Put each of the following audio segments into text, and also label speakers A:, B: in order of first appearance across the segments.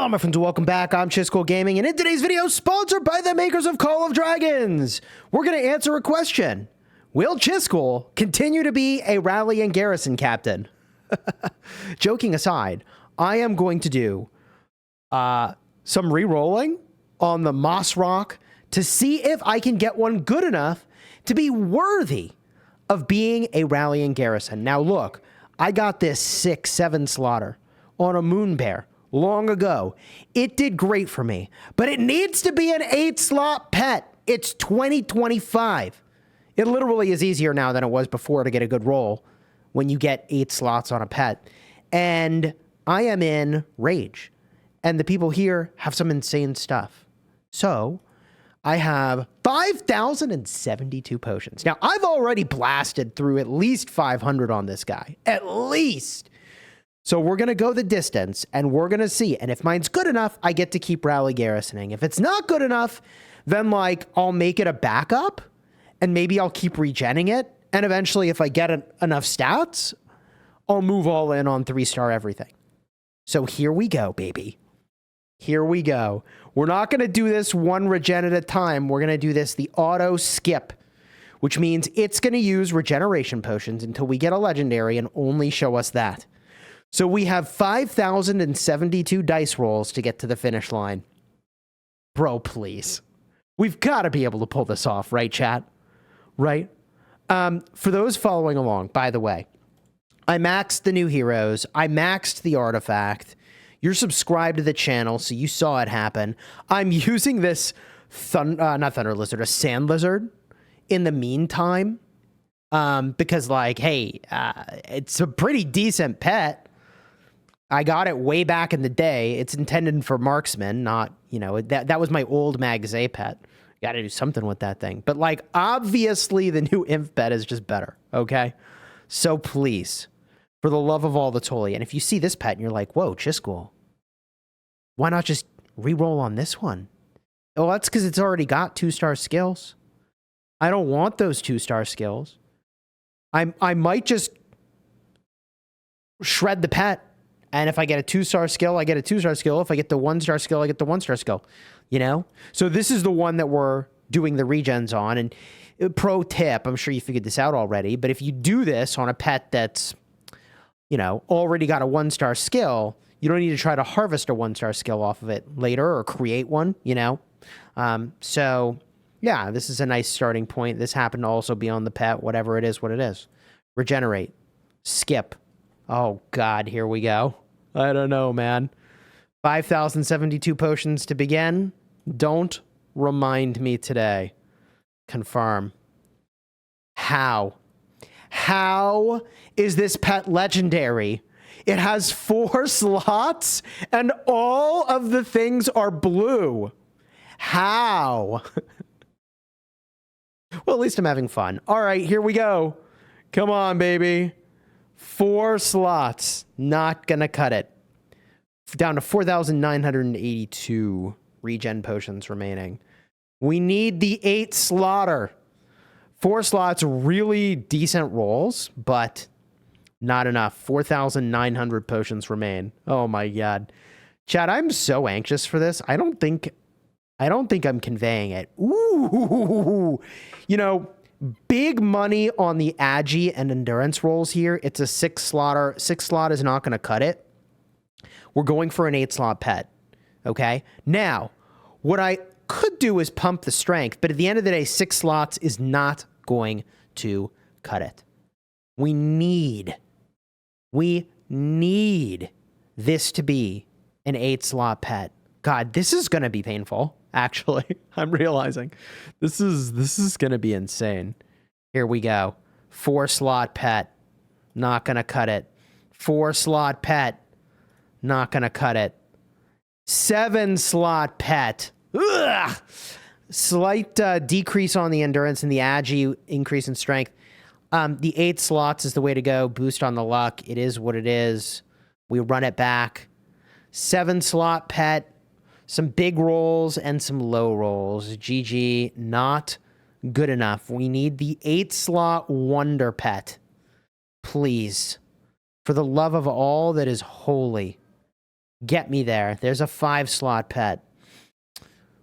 A: Hello, my friends, welcome back. I'm Chisgule Gaming, and in today's video, sponsored by the makers of Call of Dragons, we're going to answer a question. Will Chisgule continue to be a Rally and Garrison captain? Joking aside, I am going to do some re-rolling on the Mossrock to see if I can get one good enough to be worthy of being a Rally and Garrison. Now, look, I got this 6-7 slaughter on a Moon Bear long ago. It did great for me, but it needs to be an 8-slot pet. It's 2025. It literally is easier now than it was before to get a good roll when you get 8 slots on a pet. And I am in Rage, and the people here have some insane stuff. So I have 5,072 potions. Now, I've already blasted through at least 500 on this guy. At least. So we're going to go the distance, and we're going to see. And if mine's good enough, I get to keep Rally Garrisoning. If it's not good enough, then, like, I'll make it a backup, and maybe I'll keep regenning it. And eventually, if I get enough stats, I'll move all in on 3-star everything. So here we go, baby. Here we go. We're not going to do this one regen at a time. We're going to do this the auto skip, which means it's going to use regeneration potions until we get a legendary and only show us that. So we have 5,072 dice rolls to get to the finish line. Bro, please. We've got to be able to pull this off, right, chat? Right? For those following along, by the way, I maxed the new heroes. I maxed the artifact. You're subscribed to the channel, so you saw it happen. I'm using this, not Thunder Lizard, a Sand Lizard in the meantime. Because, like, hey, it's a pretty decent pet. I got it way back in the day. It's intended for marksmen, not, you know, that was my old Mag's A pet. Got to do something with that thing. But, like, obviously the new Imp pet is just better, okay? So please, for the love of all that's holy, and if you see this pet and you're like, whoa, Chisgule, why not just re-roll on this one? Well, that's because it's already got 2-star skills. I don't want those 2-star skills. I might just shred the pet. And if I get a 2-star skill, I get a 2-star skill. If I get the 1-star skill, I get the 1-star skill. You know? So this is the one that we're doing the regens on. And pro tip, I'm sure you figured this out already, but if you do this on a pet that's, you know, already got a 1-star skill, you don't need to try to harvest a 1-star skill off of it later or create one, you know? So, yeah, this is a nice starting point. This happened to also be on the pet, whatever it is, what it is. Regenerate. Skip. Oh, God, here we go. I don't know, man. 5,072 potions to begin. Don't remind me today. Confirm. How? How is this pet legendary? It has 4 slots, and all of the things are blue. How? Well, at least I'm having fun. All right, here we go. Come on, baby. 4 slots. Not gonna cut it. Down to 4,982 regen potions remaining. We need the 8 slaughter. 4 slots, really decent rolls, but not enough. 4,900 potions remain. Oh my God. Chat, I'm so anxious for this. I don't think I'm conveying it. Ooh. You know, big money on the Agi and endurance rolls here. It's a 6 slaughter. 6 slot is not going to cut it. We're going for an 8-slot pet. Okay? Now, what I could do is pump the strength, but at the end of the day, 6 slots is not going to cut it. We need this to be an 8-slot pet. God, this is going to be painful, actually. I'm realizing. This is going to be insane. Here we go. 4-slot pet. Not going to cut it. 4-slot pet. Not going to cut it. 7-slot pet. Ugh! Slight decrease on the endurance and the agi, increase in strength. The 8 slots is the way to go. Boost on the luck. It is what it is. We run it back. 7-slot pet. Some big rolls and some low rolls. GG, not good enough. We need the 8-slot wonder pet. Please. For the love of all that is holy. Get me there. There's a 5-slot pet.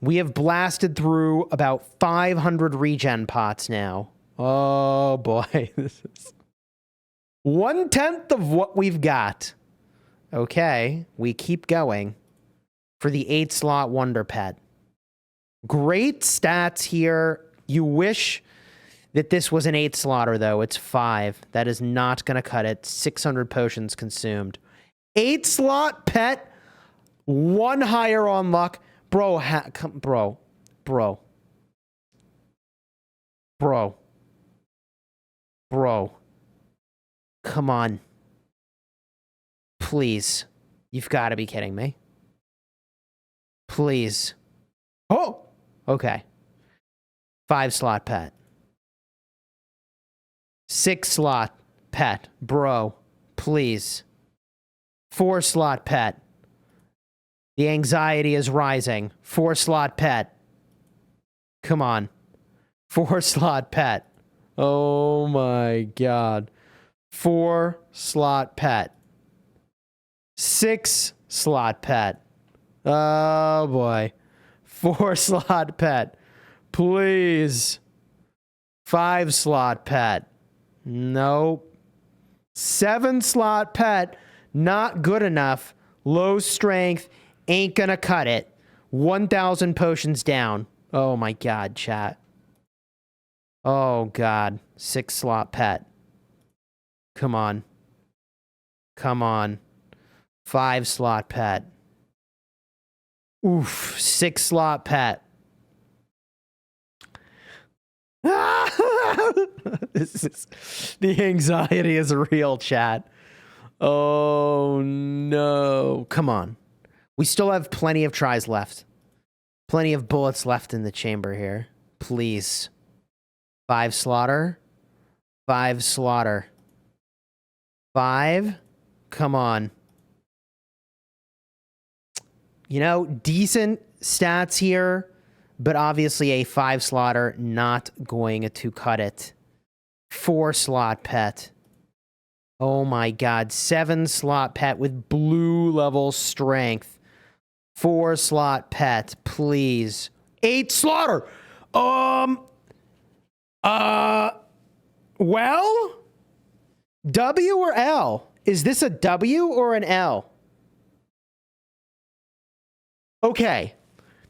A: We have blasted through about 500 regen pots now. Oh, boy. This is 1/10 of what we've got. Okay, we keep going for the 8-slot Wonder Pet. Great stats here. You wish that this was an 8-slotter, though. It's 5. That is not going to cut it. 600 potions consumed. 8-slot pet, 1 higher on luck. Bro, bro. Come on. Please. You've got to be kidding me. Please. Oh! Okay. 5-slot pet. 6-slot pet. Bro. Please. 4-slot pet. The anxiety is rising. 4-slot pet. Come on. 4-slot pet. Oh my god. 4-slot pet. 6-slot pet. Oh boy. 4-slot pet. Please. 5-slot pet. Nope. 7-slot pet. Not good enough. Low strength. Ain't gonna cut it. 1,000 potions down. Oh my god, chat. Oh god. 6-slot pet. Come on. Come on. 5-slot pet. Oof. 6-slot pet. The anxiety is real, chat. Oh no. Come on. We still have plenty of tries left. Plenty of bullets left in the chamber here. Please. 5 slaughter. 5 slaughter. 5. Come on. You know, decent stats here, but obviously a 5 slaughter not going to cut it. 4-slot pet. Oh my god. 7-slot pet with blue level strength. 4-slot pet, please. 8 slaughter. Well, W or L? Is this a W or an L? Okay.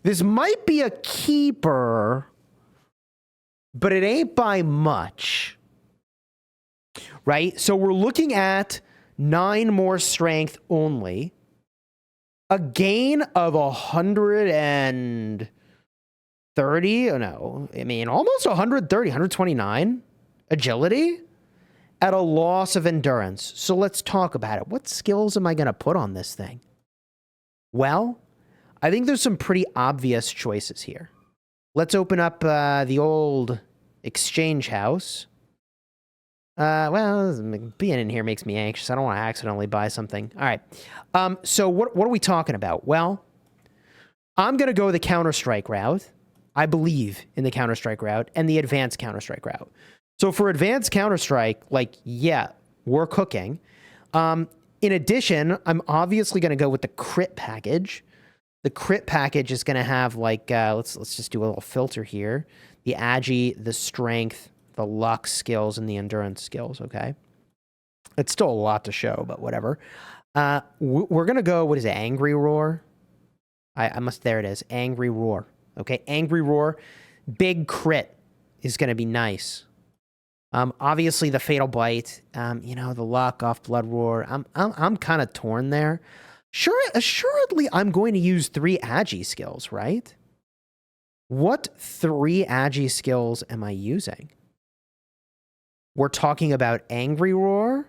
A: This might be a keeper, but it ain't by much. Right? So we're looking at 9 more strength only. A gain of 130? Oh, no. I mean, almost 130, 129 agility at a loss of endurance. So let's talk about it. What skills am I going to put on this thing? Well, I think there's some pretty obvious choices here. Let's open up the old exchange house. Well, being in here makes me anxious. I don't want to accidentally buy something. All right. So what are we talking about? Well, I'm going to go the Counter-Strike route. I believe in the Counter-Strike route and the advanced Counter-Strike route. So for advanced Counter-Strike, like, yeah, we're cooking. In addition, I'm obviously going to go with the crit package. The crit package is going to have, like, let's just do a little filter here. The agi, the strength, the luck skills, and the endurance skills, okay? It's still a lot to show, but whatever. We're going to go, what is it, Angry Roar? There it is, Angry Roar. Okay, Angry Roar. Big crit is going to be nice. Obviously, the Fatal Bite, you know, the luck off Blood Roar. I'm kind of torn there. Assuredly, I'm going to use 3 agi skills, right? What 3 agi skills am I using? We're talking about Angry Roar,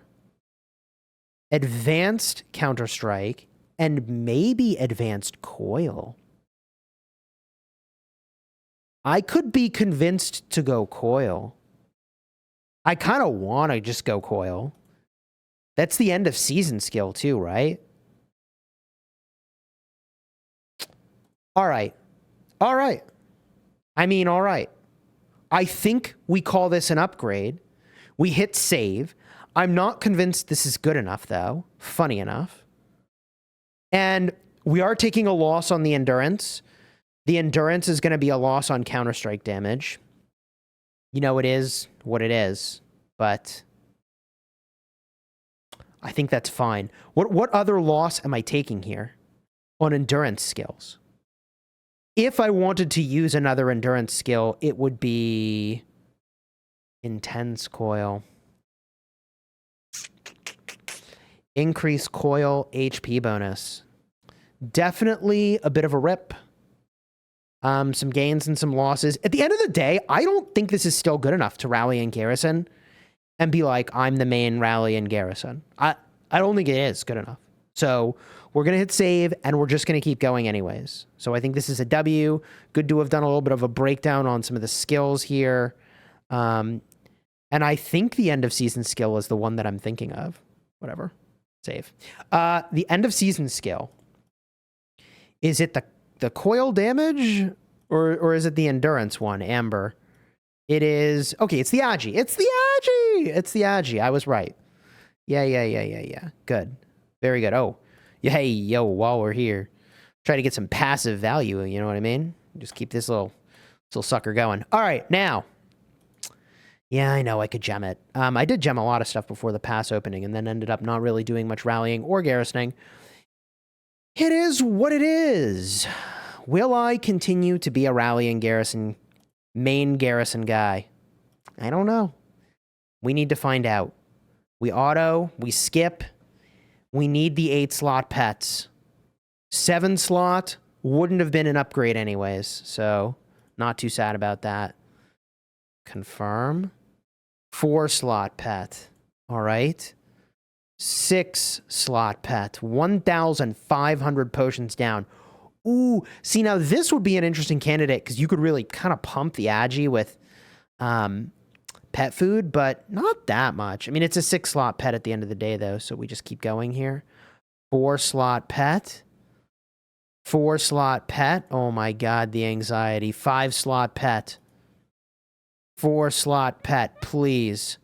A: Advanced Counter-Strike, and maybe Advanced Coil. I could be convinced to go Coil. I kind of want to just go Coil. That's the end of season skill too, right? All right. All right. I mean, all right. I think we call this an upgrade. We hit save. I'm not convinced this is good enough, though. Funny enough. And we are taking a loss on the endurance. The endurance is going to be a loss on counter-strike damage. You know, it is what it is, but I think that's fine. What other loss am I taking here on endurance skills? If I wanted to use another endurance skill, it would be Intense Coil. Increase coil HP bonus. Definitely a bit of a rip. Some gains and some losses. At the end of the day, I don't think this is still good enough to rally in Garrison and be like, I'm the main rally in Garrison. I don't think it is good enough. So we're going to hit save, and we're just going to keep going anyways. So I think this is a W. Good to have done a little bit of a breakdown on some of the skills here. And I think the end of season skill is the one that I'm thinking of. Whatever. Save. The end of season skill. Is it the coil damage, or is it the endurance one, Amber? It is... Okay, it's the Agi. It's the Agi! It's the Agi. I was right. Yeah. Good. Very good. Oh, yeah, hey, yo, while we're here, try to get some passive value, you know what I mean? Just keep this little sucker going. All right, now... Yeah, I know, I could gem it. I did gem a lot of stuff before the pass opening and then ended up not really doing much rallying or garrisoning. It is what it is. Will I continue to be a rallying garrison, main garrison guy? I don't know. We need to find out. We auto, we skip. We need the 8-slot pets. 7-slot wouldn't have been an upgrade anyways, so not too sad about that. Confirm. 4-slot pet. All right. 6-slot pet. 1,500 potions down. Ooh, see, now this would be an interesting candidate because you could really kind of pump the Agi with pet food, but not that much. I mean, it's a 6-slot pet at the end of the day, though, so we just keep going here. 4-slot pet. 4-slot pet. Oh, my God, the anxiety. 5-slot pet. 4-slot pet, please.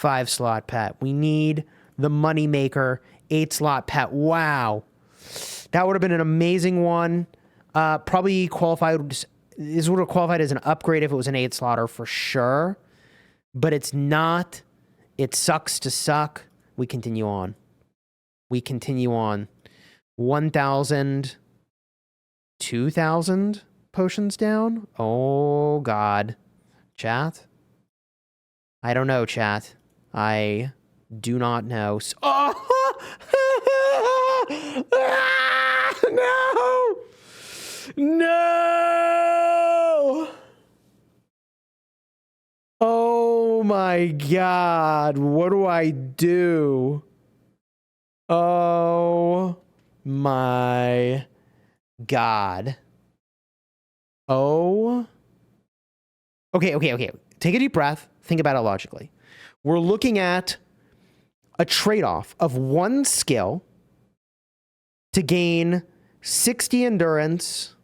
A: 5-slot pet. We need the moneymaker. 8-slot pet. Wow. That would have been an amazing one. Probably qualified. This would have qualified as an upgrade if it was an 8-slotter for sure. But it's not. It sucks to suck. We continue on. We continue on. 1,000. 2,000 potions down? Oh, God. Chat? I don't know, chat. I do not know. Oh! No! No! Oh my God. What do I do? Oh my God. Oh. Okay. Take a deep breath. Think about it logically. We're looking at a trade-off of one skill to gain 60 endurance.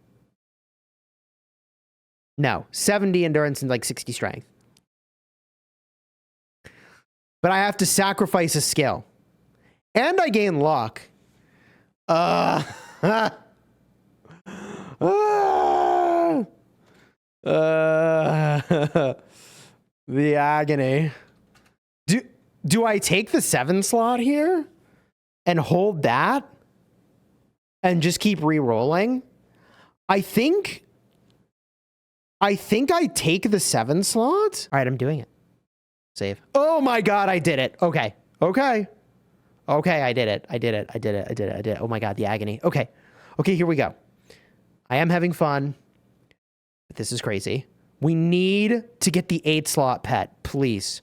A: No, 70 endurance and like 60 strength. But I have to sacrifice a skill. And I gain luck. The agony. Do I take the 7-slot here and hold that and just keep re-rolling? I think I take the 7-slot. All right, I'm doing it. Save. Oh my God, I did it. Okay, I did it. I did it. Oh my God, the agony. Okay, here we go. I am having fun. But this is crazy. We need to get the 8-slot pet, please.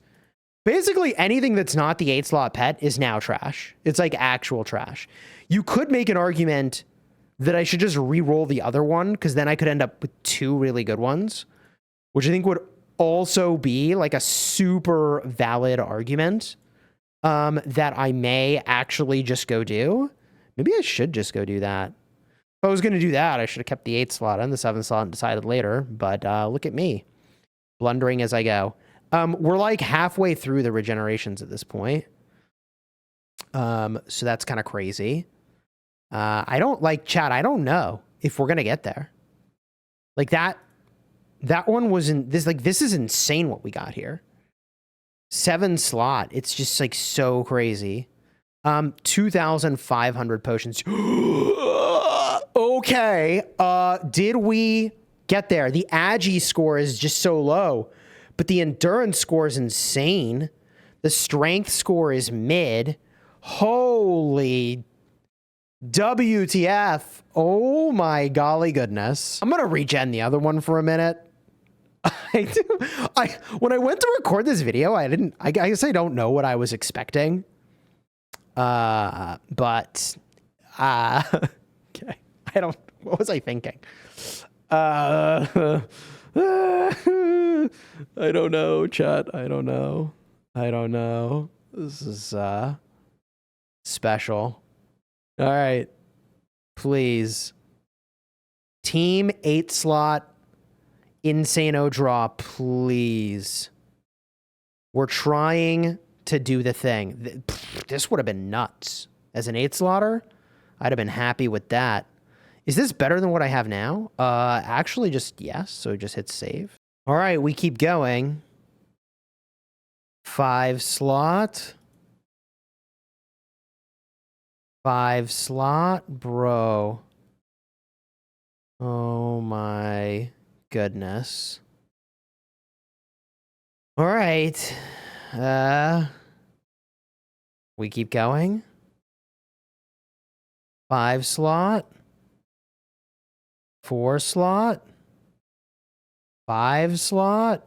A: Basically, anything that's not the 8-slot pet is now trash. It's like actual trash. You could make an argument that I should just re-roll the other one, because then I could end up with 2 really good ones, which I think would also be like a super valid argument that I may actually just go do. Maybe I should just go do that. If I was going to do that, I should have kept the 8-slot and the 7-slot and decided later. But look at me, blundering as I go. We're like halfway through the regenerations at this point. So that's kind of crazy. I don't like chat. I don't know if we're going to get there. Like that one wasn't this, like, this is insane what we got here. 7 slot. It's just like so crazy. 2,500 potions. Okay. Did we get there? The Agi score is just so low, but the endurance score is insane. The strength score is mid. Holy WTF. Oh my golly goodness. I'm going to regen the other one for a minute. When I went to record this video, I guess I don't know what I was expecting. But okay. What was I thinking? I don't know, chat. I don't know. This is, special. All right. Please. Team 8 slot. Insano draw, please. We're trying to do the thing. This would have been nuts. As an 8 slotter, I'd have been happy with that. Is this better than what I have now? Actually, just yes. So just hit save. All right, we keep going. 5 slot. 5 slot, bro. Oh my goodness. All right. We keep going. 5 slot. 4 slot. 5 slot.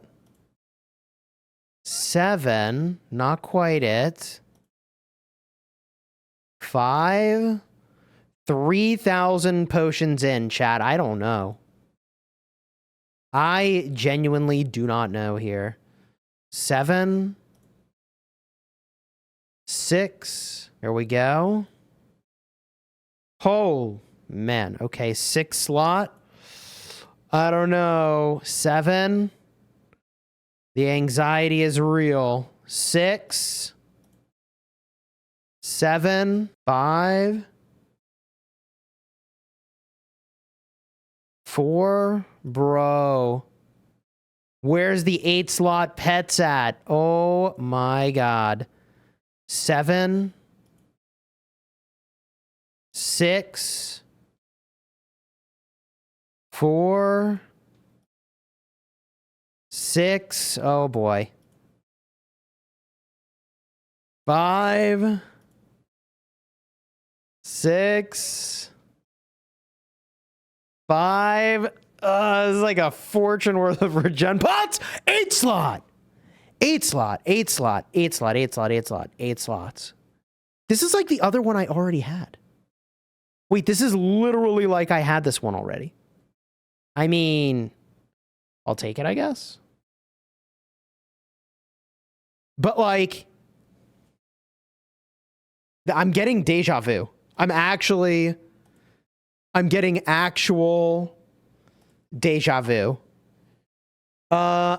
A: 7. Not quite it. 5. 3,000 potions in, chat. I don't know. I genuinely do not know here. 7. 6. Here we go. Oh, man. Okay, 6 slot. I don't know. 7. The anxiety is real. 6. 7. 5. 4. Bro. Where's the 8 slot pets at? Oh my god. 7. 6. 4. 6. Oh boy. 5. 6. 5. It's like a fortune worth of regen pots. 8 slot. 8 slot. 8 slot. 8 slot. 8 slot. 8 slot. 8 slots. This is like the other one I already had. Wait, this is literally like I had this one already. I mean, I'll take it, I guess. But like, I'm getting deja vu. I'm getting actual deja vu. If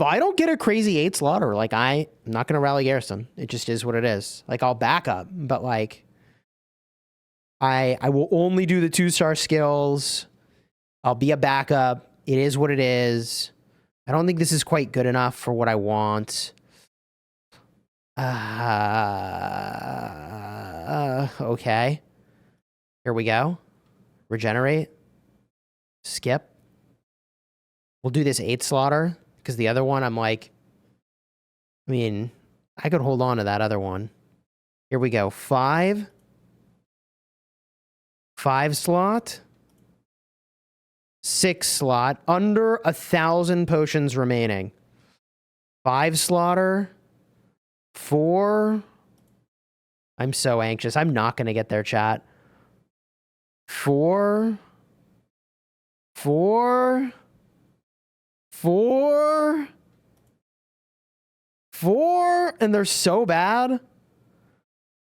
A: I don't get a crazy 8 slaughter, like I'm not going to rally Garrison. It just is what it is. Like I'll back up, but like I will only do the 2-star skills. I'll be a backup. It is what it is. I don't think this is quite good enough for what I want. Okay. Here we go. Regenerate. Skip. We'll do this 8 slaughter, because the other one, I'm like, I mean, I could hold on to that other one. Here we go. 5. 5 slot. 6 slot. Under 1,000 potions remaining. 5 slaughter. 4. I'm so anxious. I'm not going to get there, chat. 4. 4. 4. 4. And they're so bad.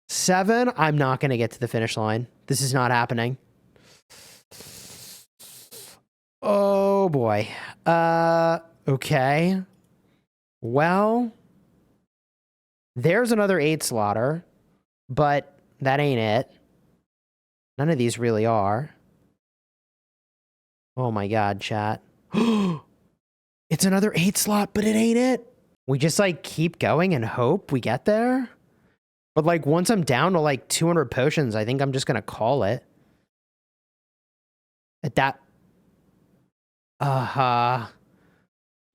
A: 7. I'm not going to get to the finish line. This is not happening. Oh, boy. Okay. Well, there's another 8 slaughter, but that ain't it. None of these really are. Oh my god, chat. It's another 8 slot, but it ain't it. We just like keep going and hope we get there. But like once I'm down to like 200 potions, I think I'm just gonna call it. At that.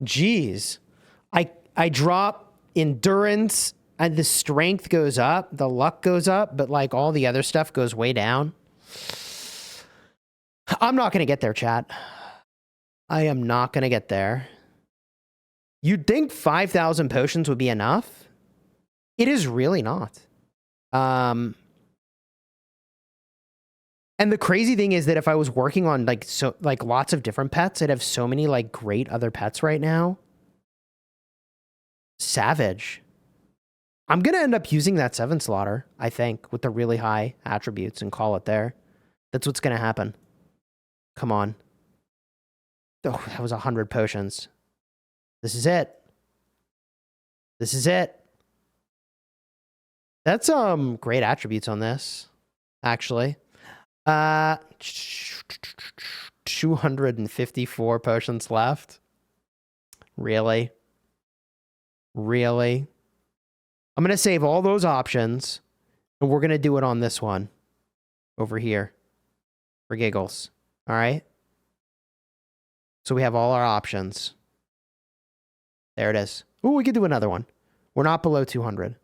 A: Jeez. I drop endurance and the strength goes up, the luck goes up, but like all the other stuff goes way down. I'm not gonna get there, chat. I am not gonna get there. You'd think 5,000 potions would be enough. It is really not. And the crazy thing is that if I was working on like lots of different pets, I'd have so many like great other pets right now. Savage. I'm going to end up using that 7 slaughter, I think, with the really high attributes and call it there. That's what's going to happen. Come on. Oh, that was 100 potions. This is it. This is it. That's great attributes on this, actually. 254 potions left. Really? Really? I'm going to save all those options, and we're going to do it on this one over here for giggles. All right? So we have all our options. There it is. Ooh, we could do another one. We're not below 200.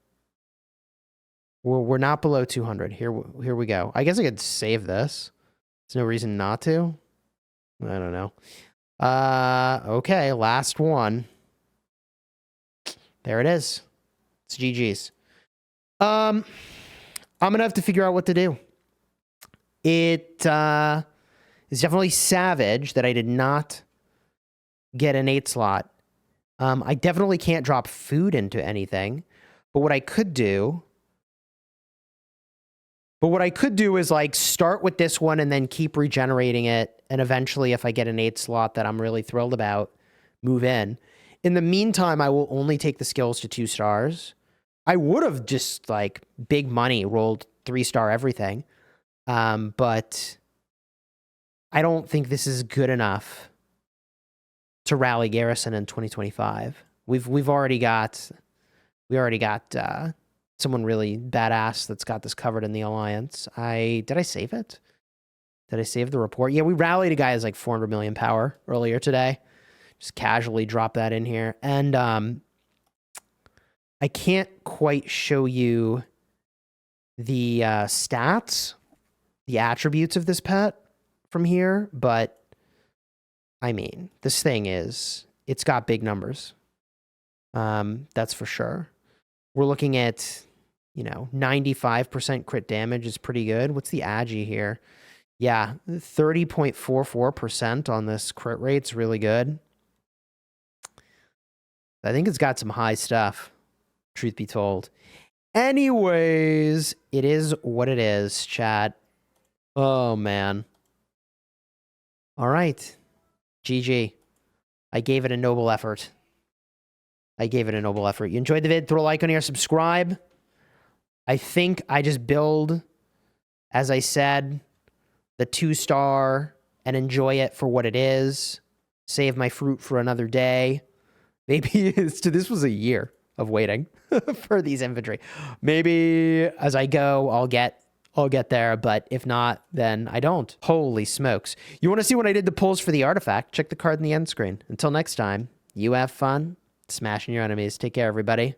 A: We're not below 200. Here we go. I guess I could save this. There's no reason not to. I don't know. Okay, last one. There it is. It's GG's. I'm gonna have to figure out what to do. It is definitely savage that I did not get an 8 slot. I definitely can't drop food into anything. But what I could do is like start with this one and then keep regenerating it. And eventually, if I get an 8 slot that I'm really thrilled about, move in. In the meantime, I will only take the skills to 2 stars. I would have just like big money rolled 3-star everything. But I don't think this is good enough to rally Garrison in 2025. We already got someone really badass that's got this covered in the Alliance. Did I save it? Did I save the report? Yeah, we rallied a guy who's like 400 million power earlier today. Just casually drop that in here. And I can't quite show you the stats, the attributes of this pet from here, but I mean, this thing it's got big numbers. That's for sure. We're looking at, 95% crit damage is pretty good. What's the agi here? Yeah, 30.44% on this crit rate's really good. I think it's got some high stuff, truth be told. Anyways, it is what it is, chat. Oh, man. All right. GG. I gave it a noble effort. You enjoyed the vid? Throw a like on here, subscribe. I think I just build, as I said, the 2-star and enjoy it for what it is. Save my fruit for another day. Maybe this was a year of waiting for these infantry. Maybe as I go, I'll get there, but if not, then I don't. Holy smokes. You want to see what I did the pulls for the artifact? Check the card in the end screen. Until next time, you have fun smashing your enemies. Take care, everybody.